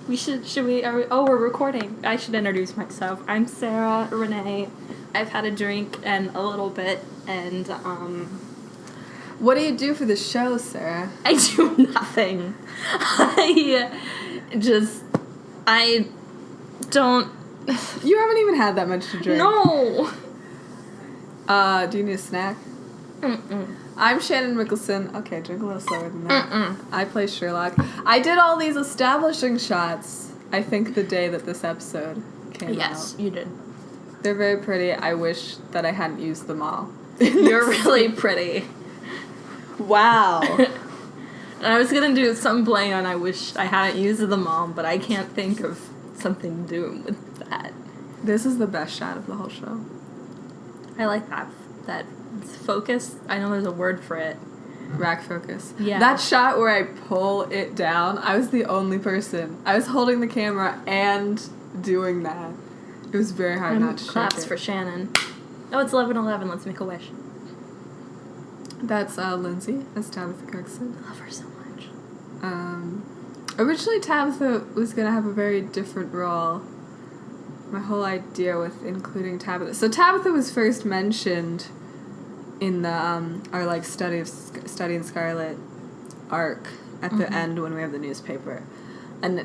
we're recording. I should introduce myself. I'm Sarah Renee. I've had a drink and a little bit, and, What do you do for the show, Sarah? I do nothing. I don't... You haven't even had that much to drink. No! Do you need a snack? Mm-mm. I'm Shannon Mickelson. Okay, drink a little slower than that. Mm-mm. I play Sherlock. I did all these establishing shots, I think, the day that this episode came out. Yes, you did. They're very pretty. I wish that I hadn't used them all. You're really pretty. Wow. I was gonna do some play on I wish I hadn't used them all, but I can't think of something to do with that. This is the best shot of the whole show. I like that focus. I know there's a word for it. Rack focus. Yeah. That shot where I pull it down, I was the only person. I was holding the camera and doing that. It was very hard not to shake claps it. for Shannon. Oh, it's 11:11. Let's make a wish. That's Lindsay. That's Tabitha Cookson. I love her so much. Originally Tabitha was going to have a very different role. My whole idea with including Tabitha. So Tabitha was first mentioned in the our Studying Scarlet arc at the end when we have the newspaper. And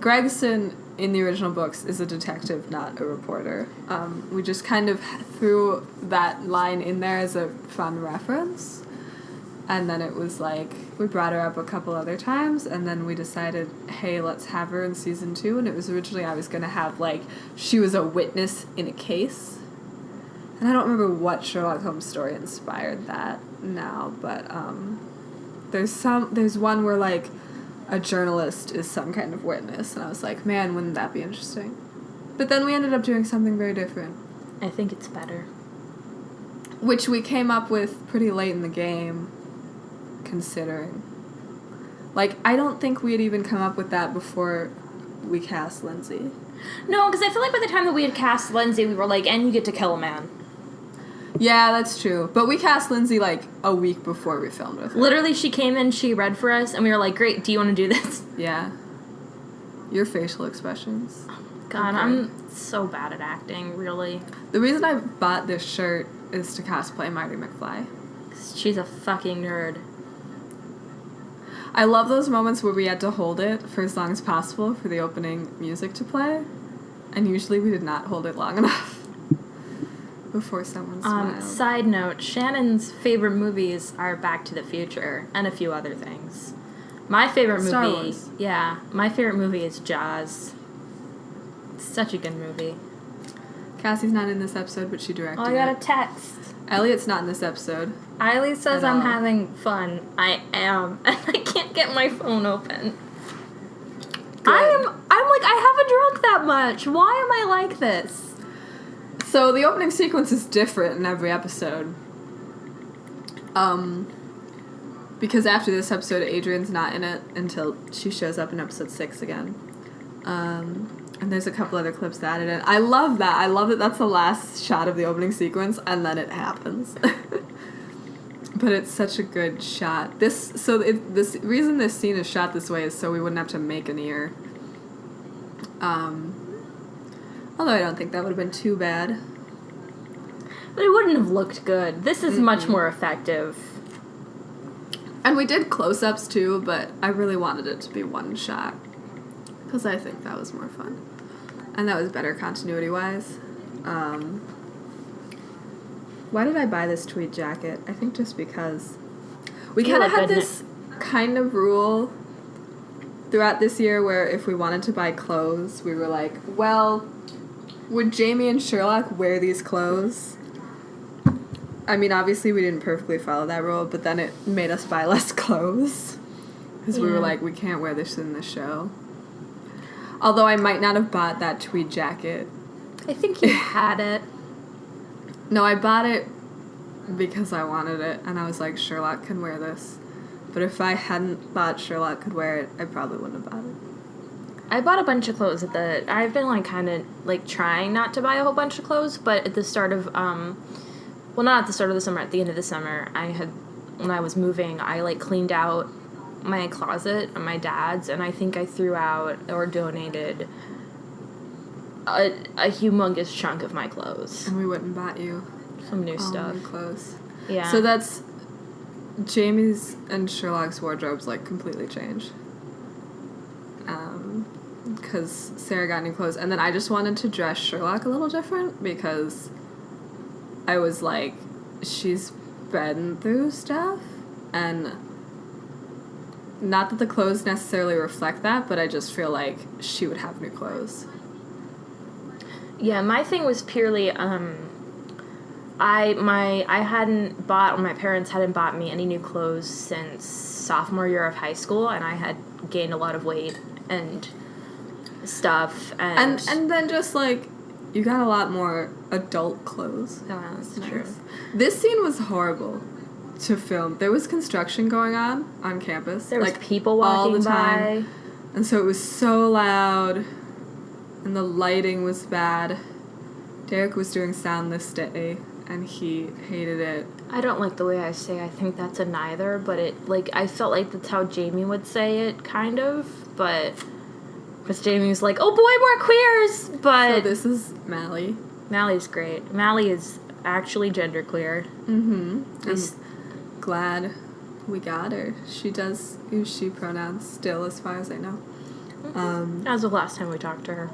Gregson in the original books is a detective, not a reporter. We just kind of threw that line in there as a fun reference. And then it was like, we brought her up a couple other times, and then we decided, hey, let's have her in season 2. And it was originally I was going to have, she was a witness in a case. And I don't remember what Sherlock Holmes story inspired that now, but there's one where, a journalist is some kind of witness, and I was like, man, wouldn't that be interesting? But then we ended up doing something very different. I think it's better. Which we came up with pretty late in the game, considering. I don't think we had even come up with that before we cast Lindsay. No, because I feel like by the time that we had cast Lindsay, we were like, and you get to kill a man. Yeah, that's true. But we cast Lindsay, a week before we filmed with her. Literally, she came in, she read for us, and we were like, great, do you want to do this? Yeah. Your facial expressions. God, okay. I'm so bad at acting, really. The reason I bought this shirt is to cosplay Marty McFly. She's a fucking nerd. I love those moments where we had to hold it for as long as possible for the opening music to play. And usually we did not hold it long enough. Before someone smiled. Side note, Shannon's favorite movies are Back to the Future and a few other things. My favorite movie... Star Wars. Yeah, my favorite movie is Jaws. Such a good movie. Cassie's not in this episode, but she directed I got a text. Elliot's not in this episode. Eiley says At I'm all. having fun. I am. And I can't get my phone open. Good. I haven't drunk that much. Why am I like this? So the opening sequence is different in every episode. Because after this episode, Adrian's not in it until she shows up in episode 6 again. And there's a couple other clips added in. I love that. I love that that's the last shot of the opening sequence, and then it happens. But it's such a good shot. The reason this scene is shot this way is so we wouldn't have to make an ear. Although I don't think that would have been too bad. But it wouldn't have looked good. This is much more effective. And we did close-ups too, but I really wanted it to be one shot. Because I think that was more fun. And that was better continuity-wise. Why did I buy this tweed jacket? I think just because. We kind of had this kind of rule throughout this year where if we wanted to buy clothes, we were like, well, would Jamie and Sherlock wear these clothes? I mean, obviously we didn't perfectly follow that rule, but then it made us buy less clothes. Because we were like, we can't wear this in the show. Although I might not have bought that tweed jacket. I think you had it. No, I bought it because I wanted it, and I was like, Sherlock can wear this. But if I hadn't thought Sherlock could wear it, I probably wouldn't have bought it. I bought a bunch of clothes I've been kind of trying not to buy a whole bunch of clothes, but at the start of well, not at the start of the summer, at the end of the summer, when I was moving, I cleaned out my closet and my dad's, and I think I threw out or donated a humongous chunk of my clothes. And we went and bought you some new stuff. New clothes. Yeah. So that's Jamie's and Sherlock's wardrobes like completely changed. Because Sarah got new clothes, and then I just wanted to dress Sherlock a little different because I was like, she's been through stuff, and not that the clothes necessarily reflect that, but I just feel like she would have new clothes. Yeah, my thing was purely my parents hadn't bought me any new clothes since sophomore year of high school, and I had gained a lot of weight and stuff, and then just like you got a lot more adult clothes. Yeah, that's nice. true. This scene was horrible to film. There was construction going on campus. There was like, people walking all the by, time. And so it was so loud, and the lighting was bad. Derek was doing sound this day, and he hated it. I don't like the way I say I think that's a neither, but it, like, I felt like that's how Jamie would say it, kind of, but, because Jamie was like, oh boy, more queers, but... So this is Mally. Mally's great. Mally is actually genderqueer. Mm-hmm. I'm glad we got her. She does use she pronouns still, as far as I know. That was the last time we talked to her.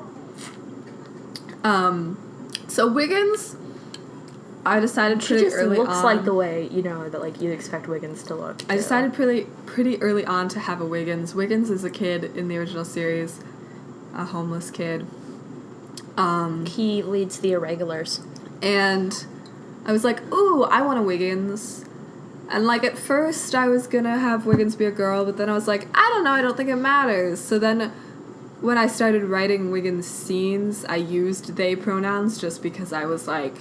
So Wiggins, I decided pretty early on. She just looks like the way, you know, that, like, you'd expect Wiggins to look. I decided pretty early on to have a Wiggins. Wiggins is a kid in the original series, a homeless kid. He leads the Irregulars. And I was like, ooh, I want a Wiggins. And, like, at first I was gonna have Wiggins be a girl, but then I was like, I don't know, I don't think it matters. So then when I started writing Wiggins scenes, I used they pronouns just because I was like,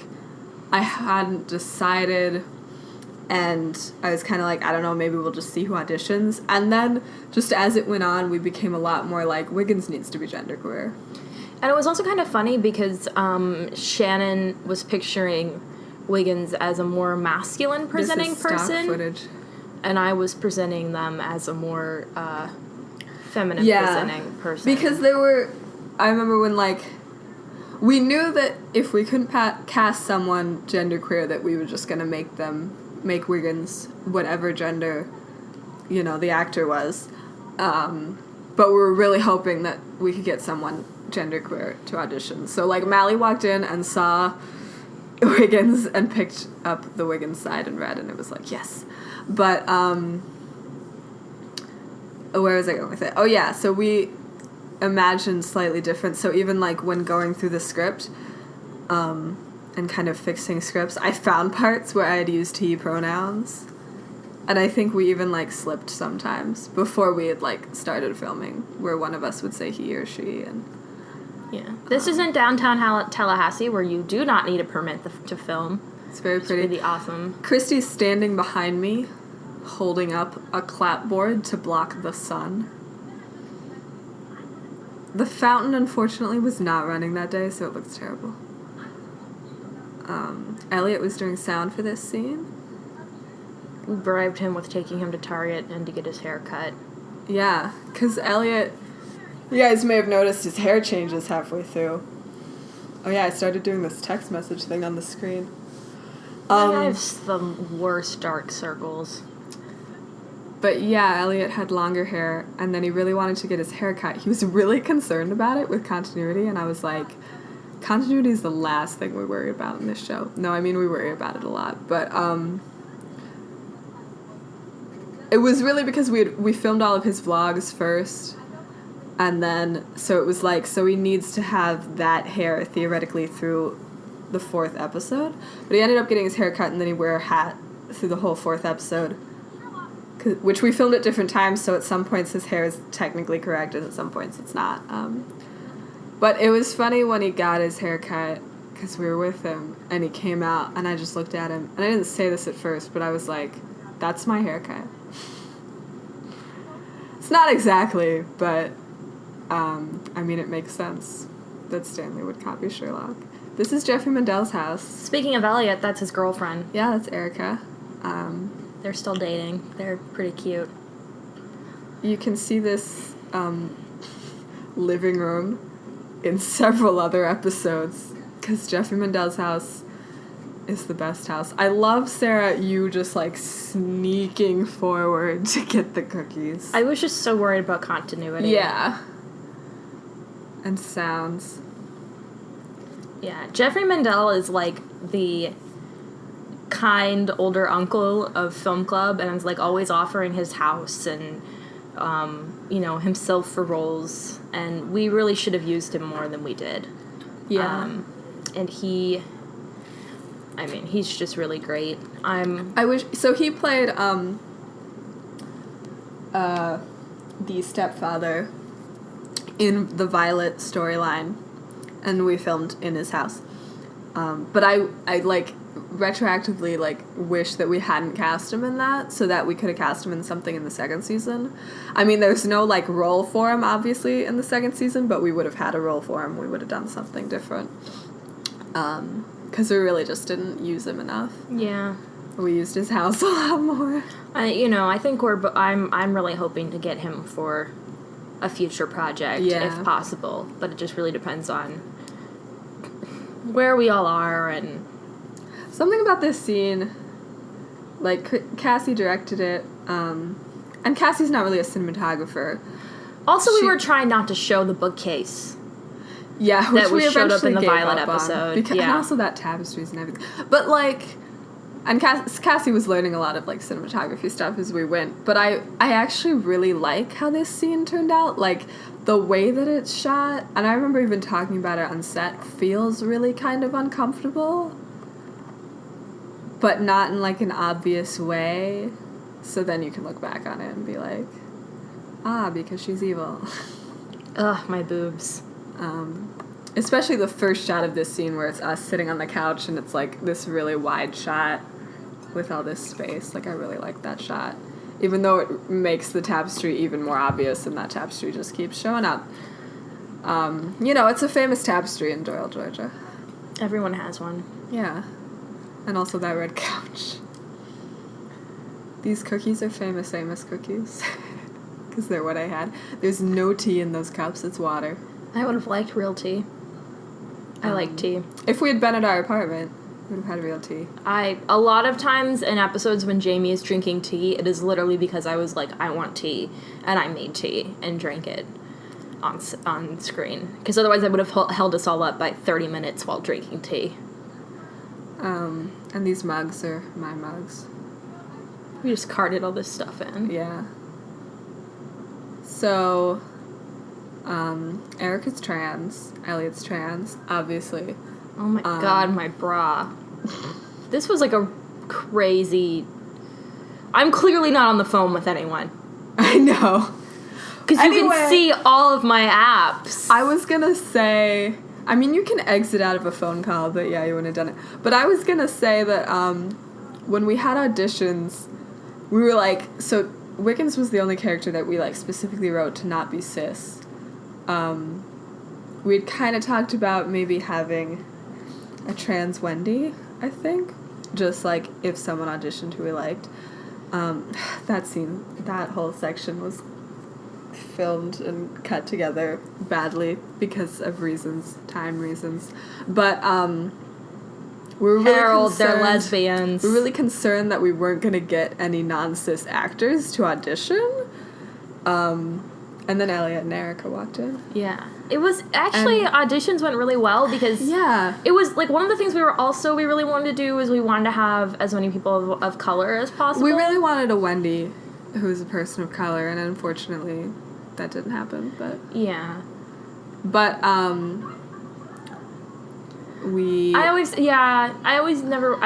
I hadn't decided, and I was kind of like, I don't know, maybe we'll just see who auditions. And then, just as it went on, we became a lot more like, Wiggins needs to be genderqueer. And it was also kind of funny because Shannon was picturing Wiggins as a more masculine presenting person. Stock footage. And I was presenting them as a more feminine presenting person. Because I remember when, like, we knew that if we couldn't cast someone genderqueer, that we were just going to make Wiggins whatever gender, you know, the actor was. But we were really hoping that we could get someone genderqueer to audition. So, like, Mally walked in and saw Wiggins and picked up the Wiggins side and read, and it was like, yes. But, where was I going with it? Oh, yeah, so we imagined slightly different. So even, like, when going through the script and kind of fixing scripts, I found parts where I had used he pronouns. And I think we even, like, slipped sometimes before we had, like, started filming, where one of us would say he or she. And yeah. This isn't downtown Tallahassee, where you do not need a permit to film. It's very pretty. It's really awesome. Christy's standing behind me, holding up a clapboard to block the sun. The fountain, unfortunately, was not running that day, so it looks terrible. Elliot was doing sound for this scene. We bribed him with taking him to Target and to get his hair cut. Yeah, because Elliot, you guys may have noticed his hair changes halfway through. Oh yeah, I started doing this text message thing on the screen. I have the worst dark circles. But yeah, Elliot had longer hair, and then he really wanted to get his hair cut. He was really concerned about it with continuity, and I was like, continuity is the last thing we worry about in this show. No, I mean, we worry about it a lot, but it was really because we filmed all of his vlogs first, and then, so it was like, so he needs to have that hair theoretically through the 4th episode, but he ended up getting his hair cut, and then he wore a hat through the whole 4th episode, which we filmed at different times, so at some points his hair is technically correct, and at some points it's not. But it was funny when he got his hair cut, because we were with him, and he came out, and I just looked at him, and I didn't say this at first, but I was like, that's my haircut. It's not exactly, but, I mean, it makes sense that Stanley would copy Sherlock. This is Jeffrey Mandel's house. Speaking of Elliot, that's his girlfriend. Yeah, that's Erica. They're still dating. They're pretty cute. you can see this living room in several other episodes, because Jeffrey Mandel's house is the best house. I love, Sarah, you just, like, sneaking forward to get the cookies. I was just so worried about continuity. Yeah. And sounds. Yeah, Jeffrey Mandel is, like, the kind older uncle of Film Club, and is, like, always offering his house and, you know, himself for roles, and we really should have used him more than we did. Yeah. And he's just really great. So he played, the stepfather in the Violet storyline, and we filmed in his house. But I like, retroactively, like, wish that we hadn't cast him in that, so that we could have cast him in something in the second season. I mean, there's no, like, role for him, obviously, in the second season, but we would have had a role for him. We would have done something different. Because we really just didn't use him enough. Yeah. We used his house a lot more. I think I'm really hoping to get him for a future project, if possible, but it just really depends on where we all are. And something about this scene, like, Cassie directed it, and Cassie's not really a cinematographer. Also, we were trying not to show the bookcase. Yeah, which we showed up in the gave Violet up on, episode. and also that tapestries and everything. But, like, and Cassie was learning a lot of, like, cinematography stuff as we went. But I actually really like how this scene turned out. Like, the way that it's shot, and I remember even talking about it on set, feels really kind of uncomfortable. But not in, like, an obvious way. So then you can look back on it and be like, because she's evil. Ugh, my boobs. Especially the first shot of this scene where it's us sitting on the couch and it's, like, this really wide shot with all this space. Like, I really like that shot. Even though it makes the tapestry even more obvious, and that tapestry just keeps showing up. It's a famous tapestry in Doyle, Georgia. Everyone has one. Yeah. And also that red couch. These cookies are famous Amos cookies. Because they're what I had. There's no tea in those cups, it's water. I would have liked real tea. I like tea. If we had been at our apartment, we would have had real tea. A lot of times in episodes when Jamie is drinking tea, it is literally because I was like, I want tea, and I made tea and drank it on screen. Because otherwise I would have held us all up by 30 minutes while drinking tea. And these mugs are my mugs. We just carted all this stuff in. Yeah. So, Erica's trans, Elliot's trans, obviously. Oh my god, my bra. This was like a crazy... I'm clearly not on the phone with anyone. I know. Because you can see all of my apps. I was gonna say... I mean, you can exit out of a phone call, but yeah, you wouldn't have done it. But I was gonna say that when we had auditions, we were like... So, Wickens was the only character that we, like, specifically wrote to not be cis. We'd kind of talked about maybe having a trans Wendy, I think. Just, like, if someone auditioned who we liked. That whole section was filmed and cut together badly because of time reasons. But, we were really Harold, they're lesbians. We were really concerned that we weren't going to get any non-cis actors to audition. And then Elliot and Erica walked in. Yeah. It was, actually, auditions went really well because... Yeah. It was, like, one of the things we really wanted to do is we wanted to have as many people of color as possible. We really wanted a Wendy who's a person of color, and unfortunately, that didn't happen, but... Yeah. But, I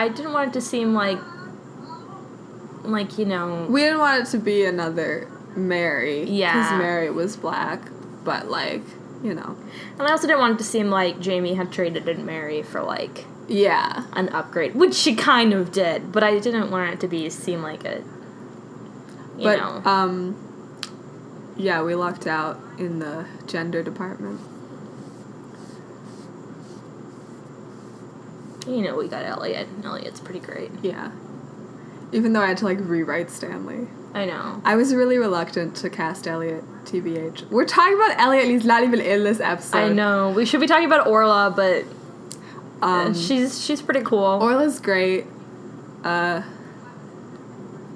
didn't want it to seem like, you know... We didn't want it to be another Mary. Yeah. Because Mary was black, but, like, you know. And I also didn't want it to seem like Jamie had traded in Mary for, like... Yeah. An upgrade, which she kind of did, but I didn't want it to seem like a... You know. Yeah, we lucked out in the gender department. You know, we got Elliot. Elliot's pretty great. Yeah. Even though I had to, like, rewrite Stanley. I know. I was really reluctant to cast Elliot, TBH. We're talking about Elliot and he's not even in this episode. I know. We should be talking about Orla, but she's pretty cool. Orla's great.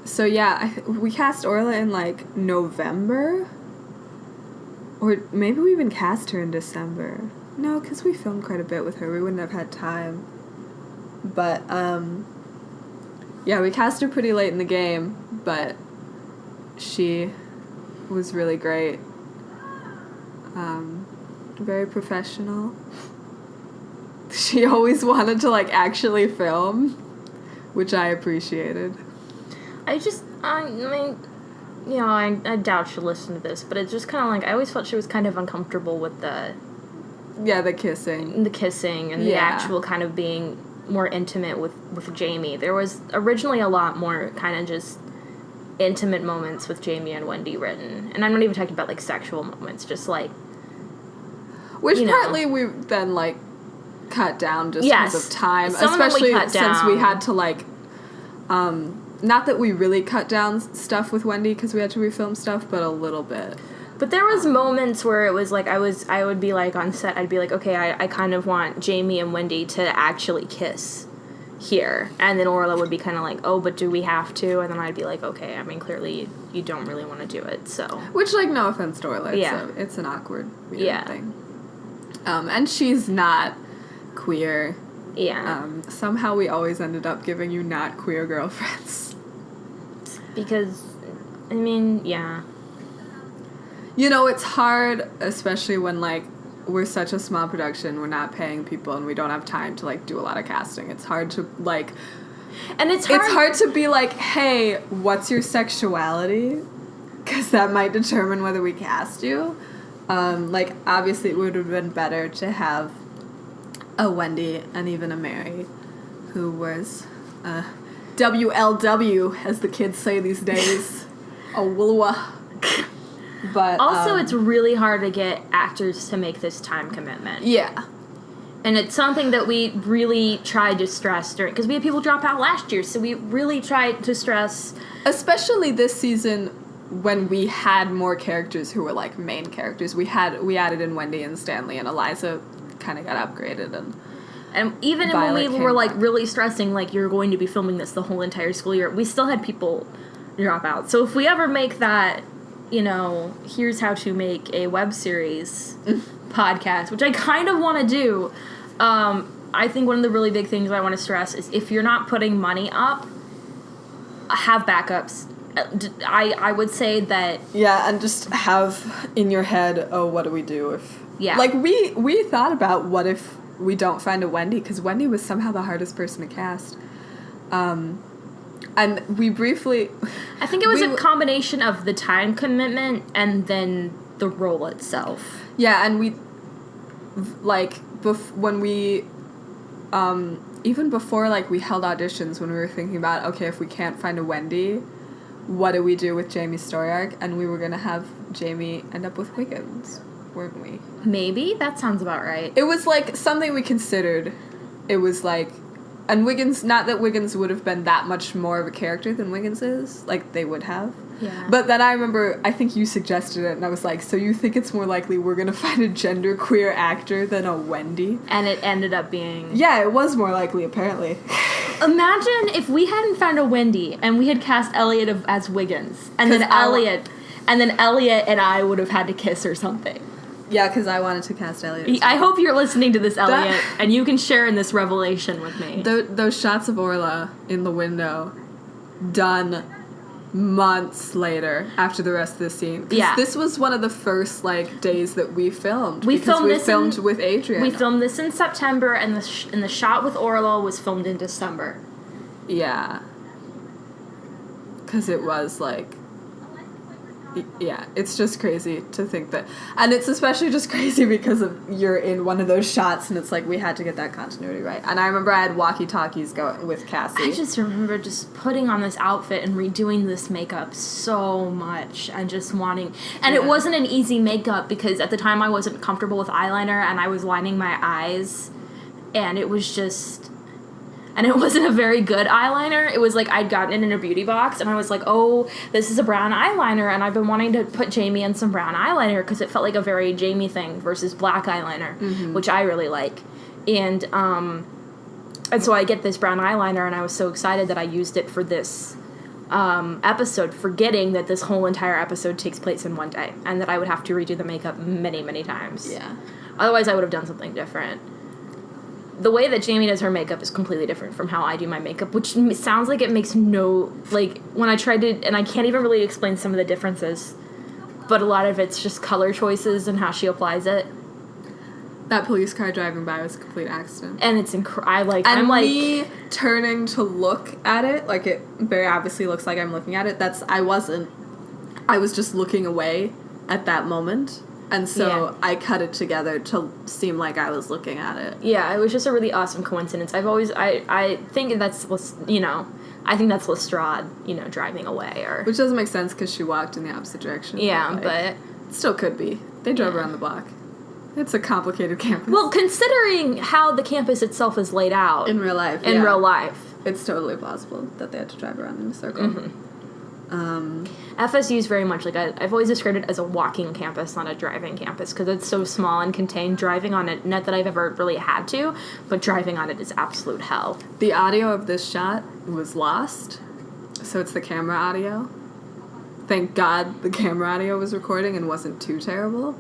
So yeah, we cast Orla in, like, November? Or maybe we even cast her in December. No, because we filmed quite a bit with her. We wouldn't have had time. But, yeah, we cast her pretty late in the game, but she was really great. Very professional. She always wanted to, like, actually film, which I appreciated. I mean, you know, I doubt she'll listen to this, but it's just kind of like, I always felt she was kind of uncomfortable with the kissing. The kissing and the actual kind of being more intimate with Jamie. There was originally a lot more kind of just intimate moments with Jamie and Wendy written. And I'm not even talking about, like, sexual moments, just, like... Which partly we then, like, cut down just because of time. Especially since we had to, like... not that we really cut down stuff with Wendy because we had to refilm stuff, but a little bit. But there was moments where it was like I would be like on set, I'd be like, okay, I kind of want Jamie and Wendy to actually kiss here. And then Orla would be kind of like, oh, but do we have to? And then I'd be like, okay, I mean, clearly you don't really want to do it, so. Which, like, no offense to Orla. It's an awkward weird thing. And she's not queer. Yeah. Somehow we always ended up giving you not queer girlfriends. Because, I mean, yeah. You know, it's hard, especially when, like, we're such a small production, we're not paying people, and we don't have time to, like, do a lot of casting. It's hard to, like... And it's hard to be like, hey, what's your sexuality? Because that might determine whether we cast you. Like, obviously it would have been better to have a Wendy and even a Mary who was WLW, as the kids say these days. A Wulwa. But also, it's really hard to get actors to make this time commitment. Yeah. And it's something that we really tried to stress during... Because we had people drop out last year, so we really tried to stress... Especially this season, when we had more characters who were, like, main characters. We added in Wendy and Stanley, and Eliza kind of got upgraded, and even when we were, like, really stressing, like, you're going to be filming this the whole entire school year, we still had people drop out. So if we ever make that... you know, here's how to make a web series podcast, which I kind of want to do. I think one of the really big things I want to stress is if you're not putting money up, have backups. I would say that... Yeah, and just have in your head, oh, what do we do if... Yeah. Like, we thought about what if we don't find a Wendy, because Wendy was somehow the hardest person to cast. And we briefly... I think it was a combination of the time commitment and then the role itself. Yeah, and we... Like, when we... even before, like, we held auditions, when we were thinking about, okay, if we can't find a Wendy, what do we do with Jamie's story arc? And we were going to have Jamie end up with Wiggins, weren't we? Maybe? That sounds about right. It was, like, something we considered. It was, like... And Wiggins, not that Wiggins would have been that much more of a character than Wiggins is, like they would have. Yeah. But then I remember, I think you suggested it, and I was like, so you think it's more likely we're going to find a genderqueer actor than a Wendy? And it ended up being... Yeah, it was more likely, apparently. Imagine if we hadn't found a Wendy, and we had cast Elliot as Wiggins, and then Elliot and I would have had to kiss or something. Yeah, because I wanted to cast Elliot. I hope you're listening to this, Elliot, and you can share in this revelation with me. Those shots of Orla in the window, done months later after the rest of the scene. Yeah. This was one of the first, like, days that we filmed. We filmed with Adrian. We filmed this in September, and the shot with Orla was filmed in December. Yeah. Because it was, like... Yeah, it's just crazy to think that. And it's especially just crazy because you're in one of those shots and it's like we had to get that continuity right. And I remember I had walkie-talkies going with Cassie. I just remember just putting on this outfit and redoing this makeup so much and just wanting... And it wasn't an easy makeup because at the time I wasn't comfortable with eyeliner and I was lining my eyes and it was just... and it wasn't a very good eyeliner. It was like I'd gotten it in a beauty box, and I was like, oh, this is a brown eyeliner, and I've been wanting to put Jamie in some brown eyeliner because it felt like a very Jamie thing versus black eyeliner, which I really like. And so I get this brown eyeliner, and I was so excited that I used it for this episode, forgetting that this whole entire episode takes place in one day, and that I would have to redo the makeup many, many times. Yeah. Otherwise, I would have done something different. The way that Jamie does her makeup is completely different from how I do my makeup, which sounds like it makes no... Like, when I tried to... And I can't even really explain some of the differences, but a lot of it's just color choices and how she applies it. That police car driving by was a complete accident. And it's And me turning to look at it, like, it very obviously looks like I'm looking at it. I wasn't. I was just looking away at that moment. And so I cut it together to seem like I was looking at it. Yeah, it was just a really awesome coincidence. I think that's, I think that's Lestrade, driving away. Which doesn't make sense because she walked in the opposite direction. Yeah, but... It still could be. They drove around the block. It's a complicated campus. Well, considering how the campus itself is laid out. In real life, In real life. It's totally plausible that they had to drive around in a circle. FSU is very much like I've always described it as a walking campus, not a driving campus, because it's so small and contained. Driving on it, not that I've ever really had to, but driving on it is absolute hell. The audio of this shot was lost, so it's the camera audio. Thank God the camera audio was recording and wasn't too terrible.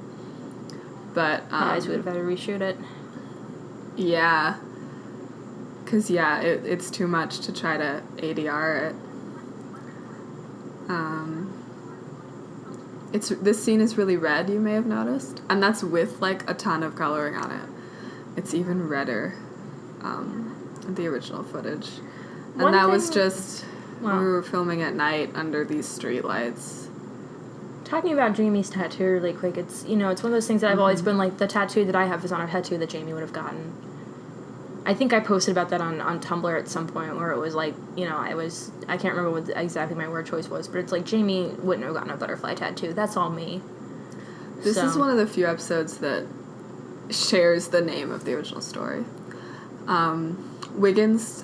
But Otherwise, we would have had to reshoot it. Yeah. Because, it's too much to try to ADR it. This scene is really red, you may have noticed. And that's with, like, a ton of coloring on it. It's even redder in the original footage. And that was just... We were filming at night under these streetlights. Talking about Jamie's tattoo really quick, it's, it's one of those things that I've always been like, the tattoo that I have is on a tattoo that Jamie would have gotten. I think I posted about that on Tumblr at some point where it was like, I can't remember what exactly my word choice was, but it's like, Jamie wouldn't have gotten a butterfly tattoo. That's all me. This is one of the few episodes that shares the name of the original story. Wiggins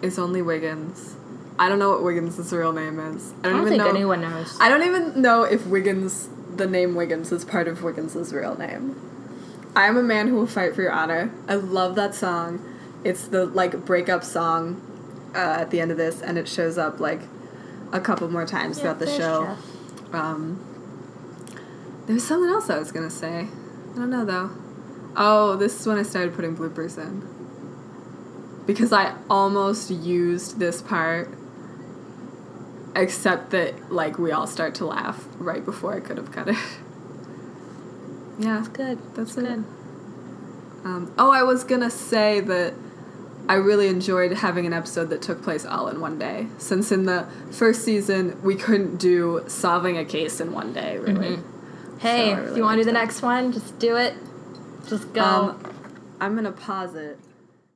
is only Wiggins. I don't know what Wiggins' real name is. I don't think anyone knows. I don't even know if the name Wiggins is part of Wiggins' real name. I am a man who will fight for your honor. I love that song. It's the, like, breakup song at the end of this, and it shows up, like, a couple more times throughout the show. There's something else I was going to say. I don't know, though. Oh, this is when I started putting bloopers in. Because I almost used this part, except that, like, we all start to laugh right before I could have cut it. Yeah. That's good. That's good. I was gonna say that I really enjoyed having an episode that took place all in one day. Since in the first season, we couldn't do solving a case in one day, really. Hey, so if you want to do the next one, just do it. Just go. I'm gonna pause it.